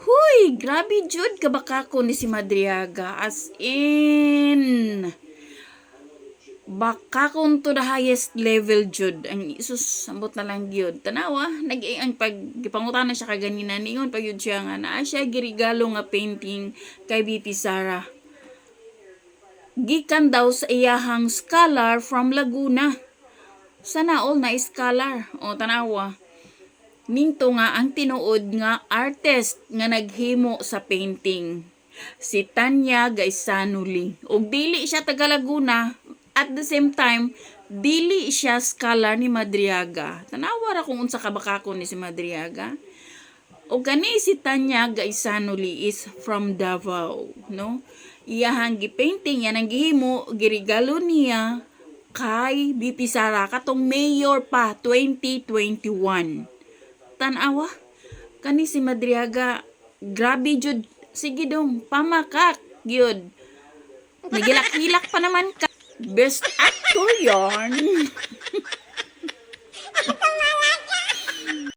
Huy, grabe jud kabakako ni si Madriaga. As in, bakakon to the highest level jud. Ang isus, sambot na lang gyud. Tanawa, ang pagpangutana siya kaganina, ningon pa yun siya nga na siya girigalo nga painting kay BP Sara. Gikan daw sa iyahang scholar from Laguna. Sana all na scholar. O tanawa. Minto nga ang tinuod nga artist nga naghimo sa painting. Si Tanya Gaisanuli. Og dili siya taga Laguna. At the same time, dili siya scholar ni Madriaga. Tanawa ra kung unsa kabakako ni si Madriaga. O kani si Tanya Gaisanuli is from Davao, no? Iyahang gipainting yan ang gihimo, girigalo niya kay BP Sara katong mayor pa 2021. Tanawa kani si Madriaga, grabe jud. Sige dong, pamakak gyud. Nagilak-hilak pa naman ka. Best actor yarn.